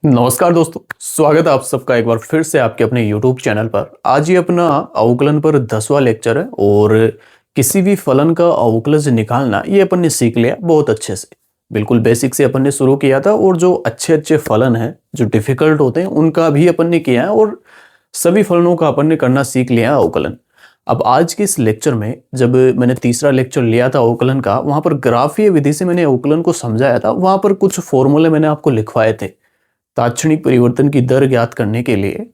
नमस्कार दोस्तों, स्वागत है आप सबका एक बार फिर से आपके अपने YouTube चैनल पर। आज ये अपना अवकलन पर 10वां लेक्चर है और किसी भी फलन का अवकलज निकालना ये अपन ने सीख लिया बहुत अच्छे से। बिल्कुल बेसिक से अपन ने शुरू किया था और जो अच्छे अच्छे फलन हैं जो डिफिकल्ट होते हैं उनका भी अपन ने किया है और सभी फलनों का अपन ने करना सीख लिया है अवकलन। अब आज के इस लेक्चर में जब मैंने तीसरा लेक्चर लिया था अवकलन का, वहां पर ग्राफीय विधि से मैंने अवकलन को समझाया था। वहां पर कुछ फॉर्मूले मैंने आपको लिखवाए थे तात्क्षणिक परिवर्तन की दर ज्ञात करने के लिए।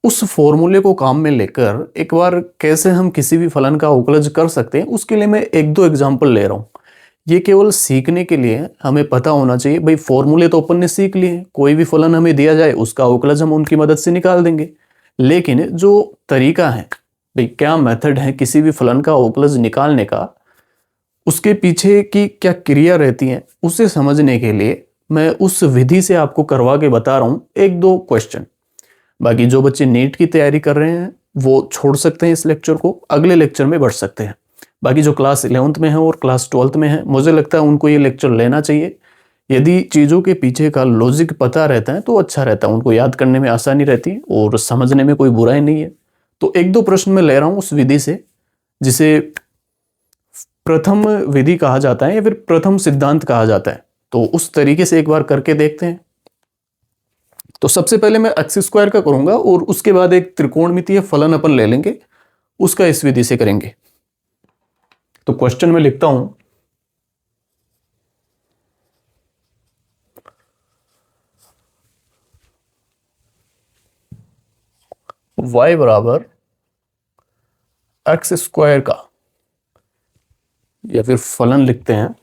उस फॉर्मूले को काम में लेकर एक बार कैसे हम किसी भी फलन का अवकलज कर सकते हैं उसके लिए मैं एक दो एग्जांपल ले रहा हूं। ये केवल सीखने के लिए हमें पता होना चाहिए। भाई फॉर्मूले तो अपन ने सीख लिए, कोई भी फलन हमें दिया जाए उसका अवकलज हम उनकी मदद से निकाल देंगे, लेकिन जो तरीका है, भाई क्या मेथड है किसी भी फलन का अवकलज निकालने का, उसके पीछे की क्या क्रिया रहती है, उसे समझने के लिए मैं उस विधि से आपको करवा के बता रहा हूं एक दो क्वेश्चन। बाकी जो बच्चे नीट की तैयारी कर रहे हैं वो छोड़ सकते हैं इस लेक्चर को, अगले लेक्चर में बढ़ सकते हैं। बाकी जो क्लास 11th में है और क्लास 12th में है, मुझे लगता है उनको ये लेक्चर लेना चाहिए। यदि चीज़ों के पीछे का लॉजिक पता रहता है तो अच्छा रहता है, उनको याद करने में आसानी रहती है और समझने में कोई बुराई नहीं है। तो एक दो प्रश्न मैं ले रहा हूँ उस विधि से, जिसे प्रथम विधि कहा जाता है या फिर प्रथम सिद्धांत कहा जाता है। तो उस तरीके से एक बार करके देखते हैं। तो सबसे पहले मैं एक्स स्क्वायर का करूंगा और उसके बाद एक त्रिकोणमितीय फलन अपन ले लेंगे, उसका इस विधि से करेंगे। तो क्वेश्चन में लिखता हूं, y बराबर एक्स स्क्वायर का, या फिर फलन लिखते हैं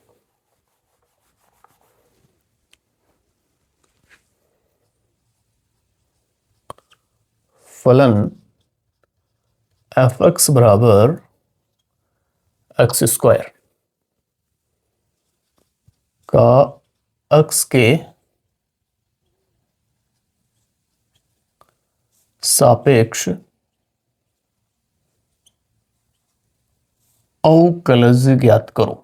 फलन एफ एक्स बराबर एक्स स्क्वायर का एक्स के सापेक्ष अवकलज ज्ञात करो।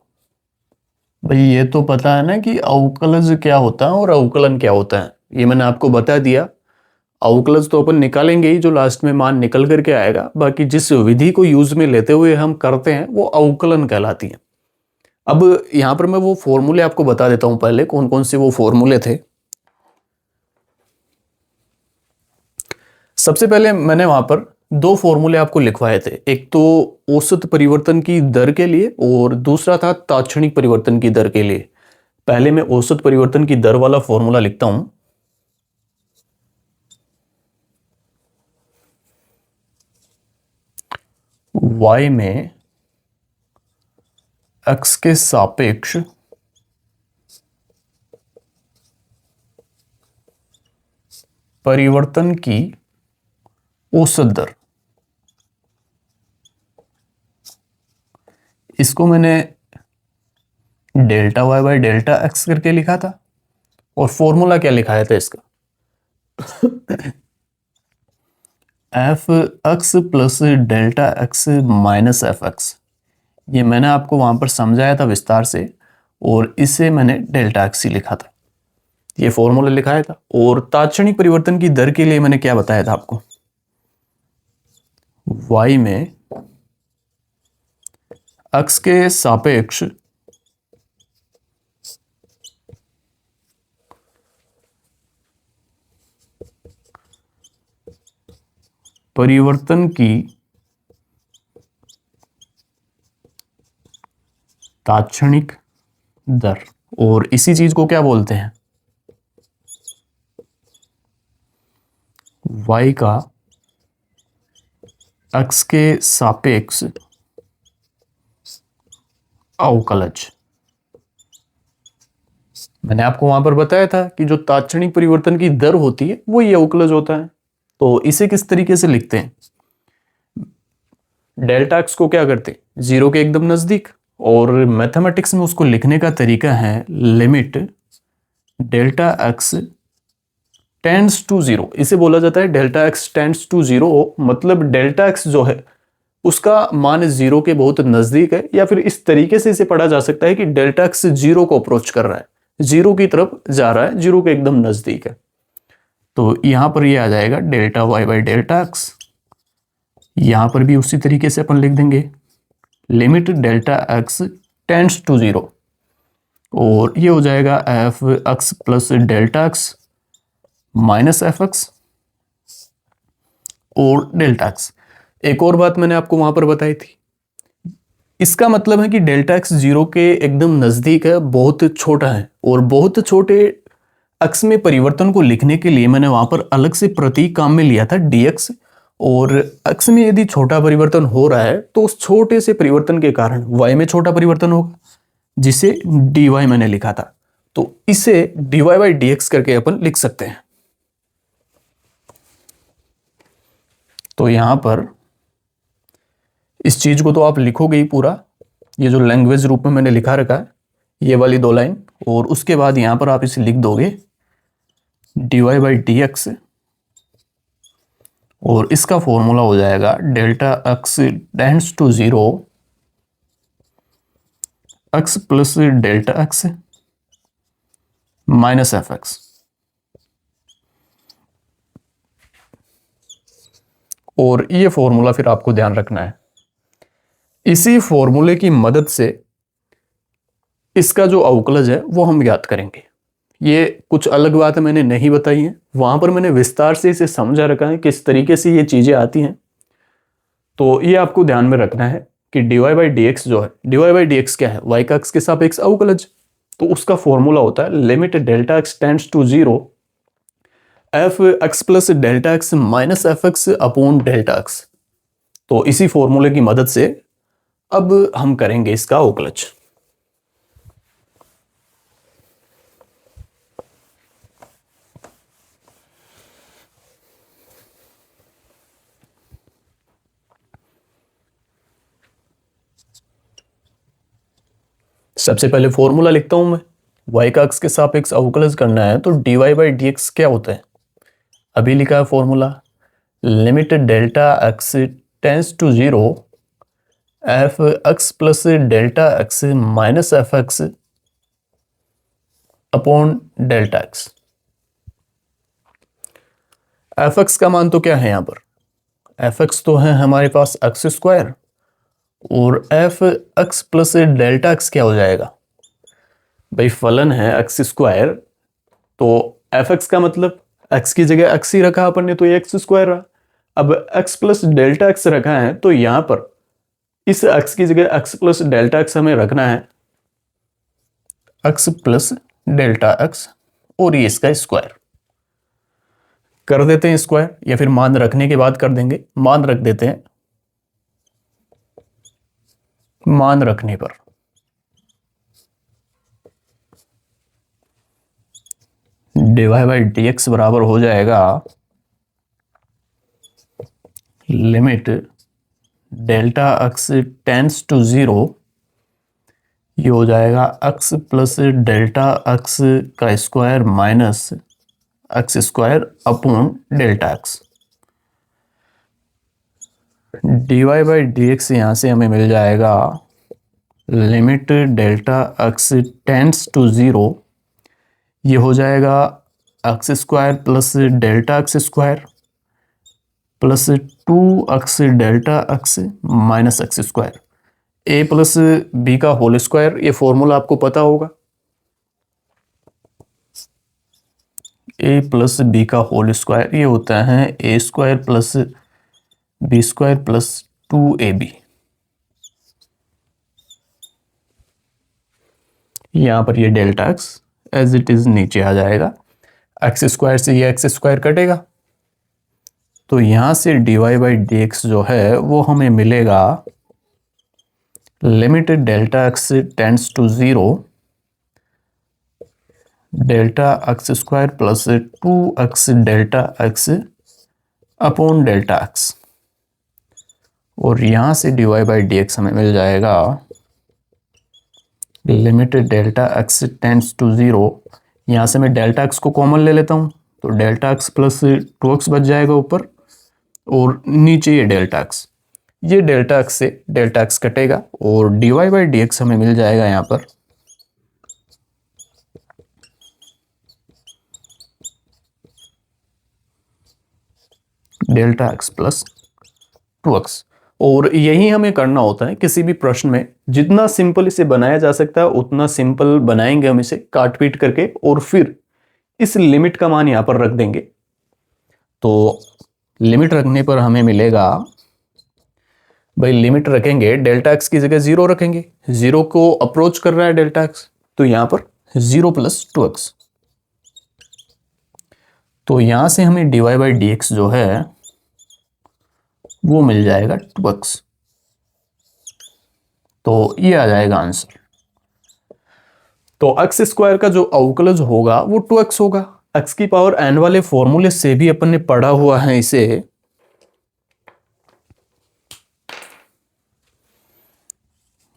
भाई ये तो पता है ना कि अवकलज क्या होता है और अवकलन क्या होता है, ये मैंने आपको बता दिया। अवकलज तो अपन निकालेंगे ही, जो लास्ट में मान निकल करके आएगा। बाकी जिस विधि को यूज में लेते हुए हम करते हैं वो अवकलन कहलाती है। अब यहां पर मैं वो फॉर्मूले आपको बता देता हूं पहले, कौन कौन से वो फॉर्मूले थे। सबसे पहले मैंने वहां पर दो फॉर्मूले आपको लिखवाए थे, एक तो औसत परिवर्तन की दर के लिए और दूसरा था तात्क्षणिक परिवर्तन की दर के लिए। पहले मैं औसत परिवर्तन की दर वाला फॉर्मूला लिखता हूं। y में x के सापेक्ष परिवर्तन की औसत दर, इसको मैंने delta y by delta x करके लिखा था। और फॉर्मूला क्या लिखाया था इसका, F x plus delta x minus f x. ये मैंने आपको वहां पर समझाया था विस्तार से, और इसे मैंने डेल्टा एक्स ही लिखा था, ये फॉर्मूला लिखाया था। और तात्क्षणिक परिवर्तन की दर के लिए मैंने क्या बताया था आपको, y में x के सापेक्ष परिवर्तन की तात्क्षणिक दर, और इसी चीज को क्या बोलते हैं, y का x के सापेक्ष अवकलज। मैंने आपको वहां पर बताया था कि जो तात्क्षणिक परिवर्तन की दर होती है वो ये अवकलज होता है। तो इसे किस तरीके से लिखते हैं, डेल्टा एक्स को क्या करते हैं, जीरो के एकदम नजदीक, और मैथमेटिक्स में उसको लिखने का तरीका है limit delta x tends to zero. इसे बोला जाता है delta x tends to zero, मतलब डेल्टा एक्स जो है उसका मान जीरो के बहुत नजदीक है, या फिर इस तरीके से इसे पढ़ा जा सकता है कि डेल्टा एक्स जीरो को अप्रोच कर रहा है, जीरो की तरफ जा रहा है, जीरो के एकदम नजदीक है। तो यहाँ पर ये आ जाएगा delta y by delta x. यहाँ पर भी उसी तरीके से अपन लिख देंगे limit delta x tends to zero, और ये हो जाएगा f x plus delta x minus f x और डेल्टा एक्स। एक और बात मैंने आपको वहां पर बताई थी, इसका मतलब है कि डेल्टा एक्स जीरो के एकदम नजदीक है, बहुत छोटा है, और बहुत छोटे एक्स में परिवर्तन को लिखने के लिए मैंने वहां पर अलग से प्रतीक काम में लिया था dx, और एक्स में यदि छोटा परिवर्तन हो रहा है तो उस छोटे से परिवर्तन के कारण y में छोटा परिवर्तन होगा, जिसे dy मैंने लिखा था। तो इसे dy बाई dx करके अपन लिख सकते हैं। तो यहां पर इस चीज को तो आप लिखोगे ही पूरा, ये जो लैंग्वेज रूप में मैंने लिखा रखा है ये वाली 2 लाइन, और उसके बाद यहां पर आप इसे लिख दोगे dy बाई dx, और इसका फॉर्मूला हो जाएगा delta x tends to zero x plus delta x minus f x. और ये फॉर्मूला फिर आपको ध्यान रखना है, इसी फॉर्मूले की मदद से इसका जो अवकलज है वो हम ज्ञात करेंगे। ये कुछ अलग बात मैंने नहीं बताई है, वहां पर मैंने विस्तार से इसे समझा रखा है किस तरीके से ये चीजें आती हैं। तो ये आपको ध्यान में रखना है कि dy बाई डी एक्स जो है, dy बाई डी एक्स क्या है, y का x के सापेक्ष अवकलज, तो उसका फॉर्मूला होता है limit delta x tends to zero f x plus delta x minus f x upon delta x. तो इसी फॉर्मूले की मदद से अब हम करेंगे इसका अवकलज। सबसे पहले फॉर्मूला लिखता हूं मैं, y का x के सापेक्ष अवकलज करना है तो dy बाई डी एक्स क्या होता है, अभी लिखा है formula limit delta x tends to zero f x plus delta x minus f x upon delta x. F x का मान तो क्या है, यहां पर एफ एक्स तो है हमारे पास एक्स स्क्वायर, और F x plus delta x क्या हो जाएगा, भाई फलन है एक्स स्क्वायर, तो एफ एक्स का मतलब एक्स की जगह एक्स ही रखा अपन ने तो ये एक्स स्क्वायर रहा। अब एक्स प्लस डेल्टा एक्स रखा है तो यहां पर इस एक्स की जगह एक्स प्लस डेल्टा एक्स हमें रखना है एक्स प्लस डेल्टा एक्स, और ये इसका स्क्वायर कर देते हैं स्क्वायर, या फिर मान रखने के बाद कर देंगे, मान रख देते हैं। मान रखने पर dy बाई डी एक्स बराबर हो जाएगा limit delta x tends to zero, ये हो जाएगा एक्स प्लस डेल्टा एक्स का square minus x square upon delta x. dy by d x यहां से हमें मिल जाएगा limit delta x tends to zero, ये हो जाएगा x square plus delta x square plus two x delta x minus x square, a plus b का whole square, ये फॉर्मूला आपको पता होगा, ए प्लस बी का होल स्क्वायर ये होता है a square plus b square plus two a b. यहां पर ये delta x as it is नीचे आ जाएगा, एक्स स्क्वायर से ये एक्स स्क्वायर कटेगा, तो यहां से dy बाई डी एक्स जो है वो हमें मिलेगा limit delta x tends to zero delta x square plus two x delta x upon delta x, और यहां से dy बाई डी एक्स हमें मिल जाएगा limit delta x tends to zero, यहां से मैं डेल्टा एक्स को कॉमन ले लेता हूं तो delta x plus two x बच जाएगा ऊपर, और नीचे ये डेल्टा एक्स, ये डेल्टा एक्स से डेल्टा एक्स कटेगा, और dy बाई डी एक्स हमें मिल जाएगा यहां पर डेल्टा एक्स प्लस 2x। और यही हमें करना होता है किसी भी प्रश्न में, जितना सिंपल इसे बनाया जा सकता है उतना सिंपल बनाएंगे हम इसे काट पीट करके, और फिर इस लिमिट का मान यहां पर रख देंगे। तो लिमिट रखने पर हमें मिलेगा, भाई लिमिट रखेंगे डेल्टा एक्स की जगह 0 रखेंगे, 0 को अप्रोच कर रहा है डेल्टा एक्स, तो यहां पर 0 प्लस 2x। तो यहां से हमें dy बाई डी एक्स जो है वो मिल जाएगा 2x। तो ये आ जाएगा आंसर। तो एक्स स्क्वायर का जो अवकलज होगा वो 2x होगा। एक्स की पावर n वाले फॉर्मूले से भी अपन ने पढ़ा हुआ है इसे,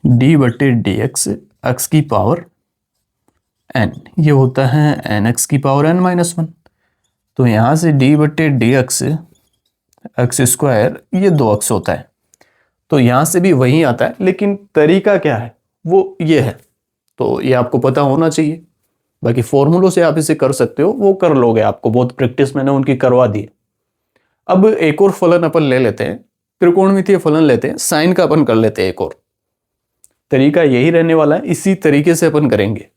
डी बटे डी एक्स एक्स की पावर n, ये होता है एन एक्स की पावर n माइनस 1। तो यहां से डी बटे डी एक्स एक्स स्क्वायर ये 2x होता है। तो यहां से भी वही आता है, लेकिन तरीका क्या है वो ये है, तो ये आपको पता होना चाहिए। बाकी फॉर्मूलों से आप इसे कर सकते हो, वो कर लोगे, आपको बहुत प्रैक्टिस मैंने उनकी करवा दी है। अब एक और फलन अपन ले लेते हैं, त्रिकोणमितीय फलन लेते हैं, साइन का अपन कर लेते हैं एक और। तरीका यही रहने वाला है, इसी तरीके से अपन करेंगे।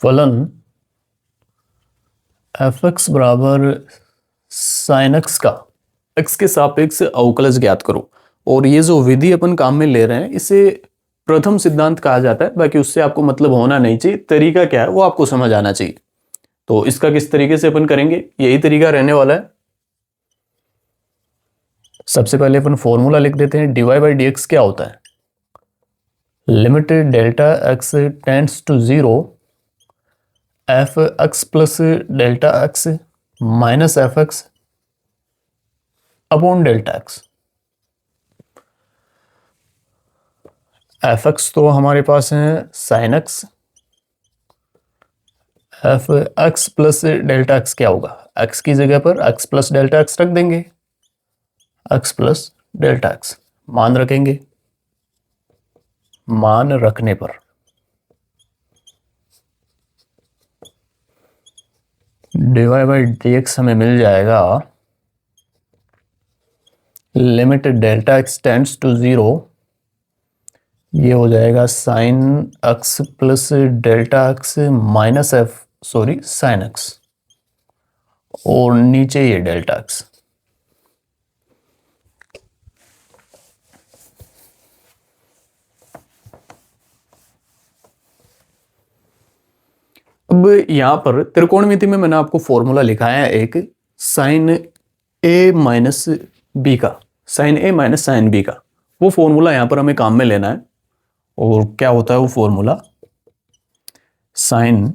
फलन एफ एक्स बराबर साइन एक्स का एक्स के सापेक्ष अवकलज ज्ञात करो। और ये जो विधि अपन काम में ले रहे हैं इसे प्रथम सिद्धांत कहा जाता है। बाकी उससे आपको मतलब होना नहीं चाहिए, तरीका क्या है वो आपको समझ आना चाहिए। तो इसका किस तरीके से अपन करेंगे, यही तरीका रहने वाला है। सबसे पहले अपन फॉर्मूला लिख देते हैं, dy बाई डी एक्स क्या होता है, limit delta x tends to 0 f x plus delta x minus f x upon delta x. F x तो हमारे पास है sine x, f x plus delta x क्या होगा, एक्स की जगह पर एक्स प्लस डेल्टा एक्स रख देंगे, एक्स प्लस डेल्टा एक्स मान रखेंगे। मान रखने पर dy बाई डी एक्स हमें मिल जाएगा, limit delta x tends to 0, ये हो जाएगा sine x plus delta x minus sine x, और नीचे ये डेल्टा एक्स। अब यहां पर त्रिकोणमिति में मैंने आपको फॉर्मूला लिखाया है एक, साइन ए माइनस बी का, sign a minus sine B का। वो फॉर्मूला यहां पर हमें काम में लेना है। और क्या होता है वो formula, sine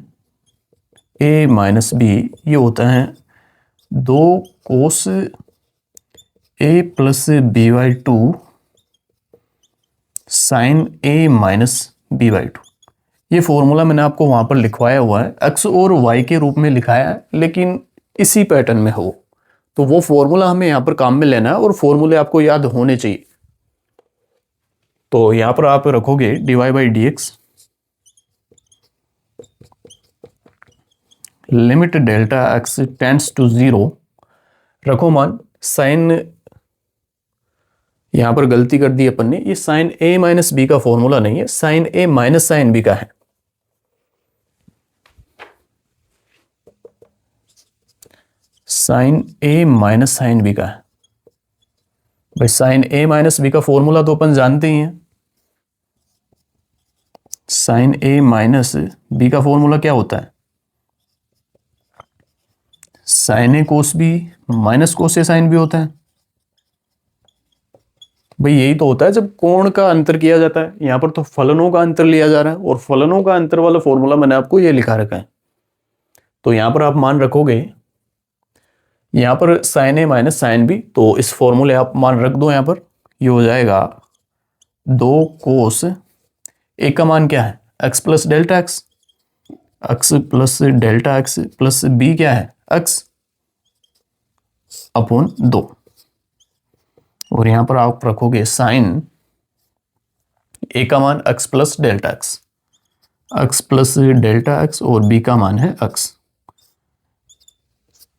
a minus b ये होता है 2 cos a plus b by 2 sine a minus b by 2। ये फॉर्मूला मैंने आपको वहां पर लिखवाया हुआ है, एक्स और वाई के रूप में लिखाया है, लेकिन इसी पैटर्न में हो। तो वो फॉर्मूला हमें यहां पर काम में लेना है, और फॉर्मूले आपको याद होने चाहिए। तो यहां पर आप रखोगे dy by d x, limit delta x tends to 0, रखो मान साइन, यहां पर गलती कर दी अपन ने, ये साइन ए माइनस बी का फॉर्मूला नहीं है, sign a minus sine B का है। Sign a minus sine B का है। भाई साइन ए माइनस बी का फॉर्मूला तो अपन जानते ही हैं, साइन ए माइनस बी का फॉर्मूला क्या होता है, साइन ए कोस बी माइनस कोस ए साइन बी होता है। भाई यही तो होता है जब कोण का अंतर किया जाता है। यहां पर तो फलनों का अंतर लिया जा रहा है, और फलनों का अंतर वाला फॉर्मूला मैंने आपको ये लिखा रखा है। तो यहां पर आप मान रखोगे, यहां पर sign a minus sine B, तो इस फॉर्मूले आप मान रख दो यहां पर, ये हो जाएगा 2 कोस ए का मान क्या है x plus delta x, x plus delta x plus b क्या है x अपॉन 2, और यहां पर आप रखोगे साइन ए का मान x plus delta x, x plus delta x और b का मान है x,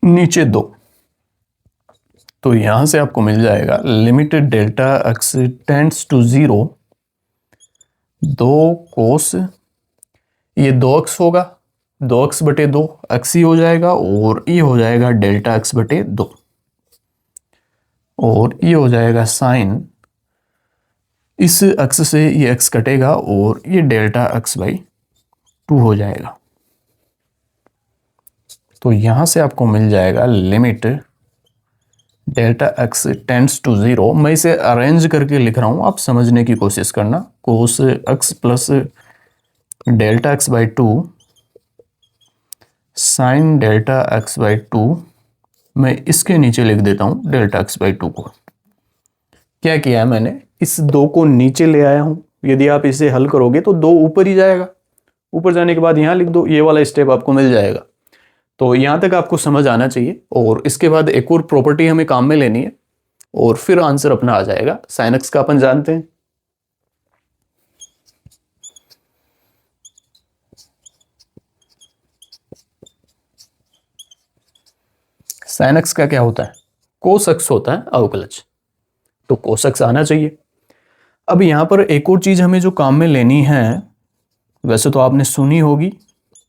नीचे 2। तो यहां से आपको मिल जाएगा limit delta x tends to 0, 2 cos ये 2x होगा, 2x बटे 2 x ही हो जाएगा, और ये हो जाएगा डेल्टा x बटे 2, और ये हो जाएगा साइन, इस x से ये x कटेगा और ये डेल्टा x बाई 2 हो जाएगा। तो यहां से आपको मिल जाएगा limit delta x tends to 0। मैं इसे अरेंज करके लिख रहा हूं, आप समझने की कोशिश करना। कोस x plus delta x by 2 sine delta x by 2, मैं इसके नीचे लिख देता हूं डेल्टा x बाई 2 को। क्या किया है मैंने, इस 2 को नीचे ले आया हूं। यदि आप इसे हल करोगे तो 2 ऊपर ही जाएगा, ऊपर जाने के बाद यहां लिख दो, ये वाला स्टेप आपको मिल जाएगा। तो यहां तक आपको समझ आना चाहिए, और इसके बाद एक और प्रॉपर्टी हमें काम में लेनी है और फिर आंसर अपना आ जाएगा। साइन एक्स का अपन जानते हैं, साइन एक्स का क्या होता है, कोस एक्स होता है अवकलज, तो कोस एक्स आना चाहिए। अब यहां पर एक और चीज हमें जो काम में लेनी है, वैसे तो आपने सुनी होगी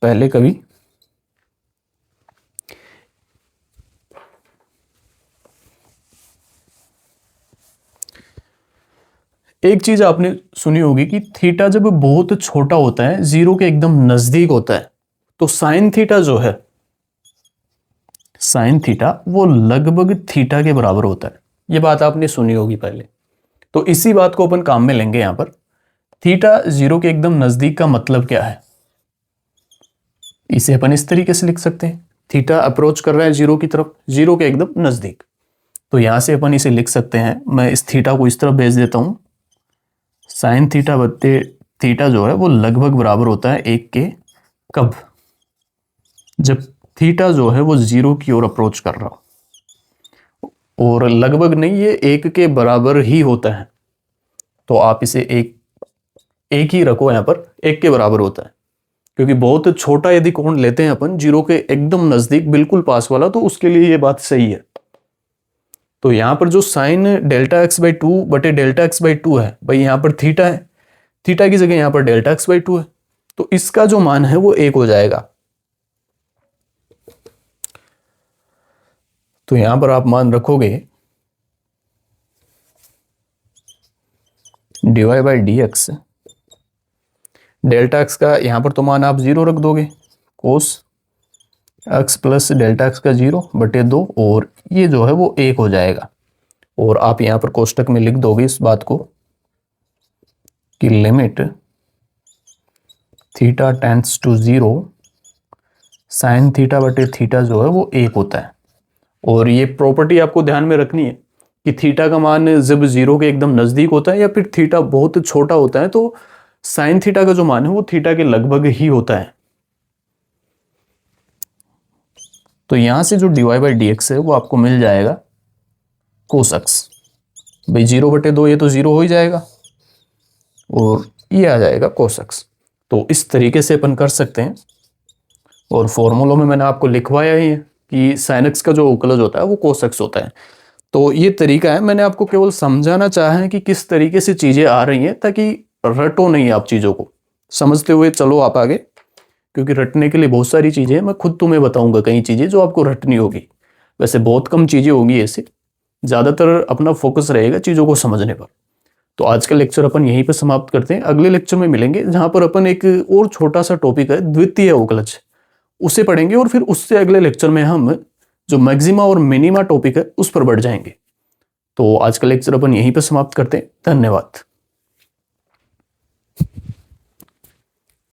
पहले कभी, एक चीज आपने सुनी होगी कि थीटा जब बहुत छोटा होता है, 0 के एकदम नजदीक होता है, तो साइन थीटा जो है, साइन थीटा वो लगभग थीटा के बराबर होता है। ये बात आपने सुनी होगी पहले। तो इसी बात को अपन काम में लेंगे यहां पर। थीटा 0 के एकदम नजदीक का मतलब क्या है, इसे अपन इस तरीके से लिख सकते हैं, थीटा अप्रोच कर रहा है 0 की तरफ, 0 के एकदम नजदीक। तो यहां से अपन इसे लिख सकते हैं, मैं इस थीटा को इस तरफ भेज देता हूं, साइन थीटा बत्ते थीटा जो है वो लगभग बराबर होता है 1 के, कब, जब थीटा जो है वो 0 की ओर अप्रोच कर रहा हो, और लगभग नहीं, ये 1 के बराबर ही होता है। तो आप इसे एक ही रखो, यहां पर 1 के बराबर होता है, क्योंकि बहुत छोटा यदि कोण लेते हैं अपन 0 के एकदम नजदीक बिल्कुल पास वाला, तो उसके लिए ये बात सही है। तो यहां पर जो साइन डेल्टा एक्स बाई 2 बटे डेल्टा एक्स बाई 2 है, भाई यहां पर थीटा है, थीटा की जगह यहां पर डेल्टा एक्स बाई 2 है, तो इसका जो मान है वो 1 हो जाएगा। तो यहां पर आप मान रखोगे dy by d x, delta x का यहां पर तो मान आप 0 रख दोगे, कोस x प्लस डेल्टा एक्स का 0 बटे 2, और ये जो है वो 1 हो जाएगा। और आप यहां पर कोष्टक में लिख दोगे इस बात को कि limit theta tends to 0 sine theta बटे थीटा जो है वो 1 होता है। और ये प्रॉपर्टी आपको ध्यान में रखनी है कि थीटा का मान जब 0 के एकदम नजदीक होता है या फिर थीटा बहुत छोटा होता है, तो साइन थीटा का जो मान है वो थीटा के लगभग ही होता है। तो यहां से जो dy बाई डी एक्स है वो आपको मिल जाएगा कोस एक्स, भाई 0 बटे 2 ये तो 0 हो ही जाएगा, और ये आ जाएगा कोस एक्स। तो इस तरीके से अपन कर सकते हैं, और फॉर्मूलों में मैंने आपको लिखवाया ही है कि साइन एक्स का जो अवकलज होता है वो कोस एक्स होता है। तो ये तरीका है, मैंने आपको केवल समझाना चाहा है कि किस तरीके से चीजें आ रही हैं, ताकि रटो नहीं आप चीजों को, समझते हुए चलो आप आगे, क्योंकि रटने के लिए बहुत सारी चीजें हैं। मैं खुद तुम्हें बताऊंगा कई चीजें जो आपको रटनी होगी, वैसे बहुत कम चीजें होगी ऐसे, ज्यादातर अपना फोकस रहेगा चीजों को समझने पर। तो आज का लेक्चर अपन यहीं पर समाप्त करते हैं, अगले लेक्चर में मिलेंगे जहां पर अपन एक और छोटा सा टॉपिक है द्वितीय अवकलज, उसे पढ़ेंगे, और फिर उससे अगले लेक्चर में हम जो मैक्सिमा और मिनिमा टॉपिक है उस पर बढ़ जाएंगे। तो आज का लेक्चर अपन यहीं पर समाप्त करते हैं। धन्यवाद।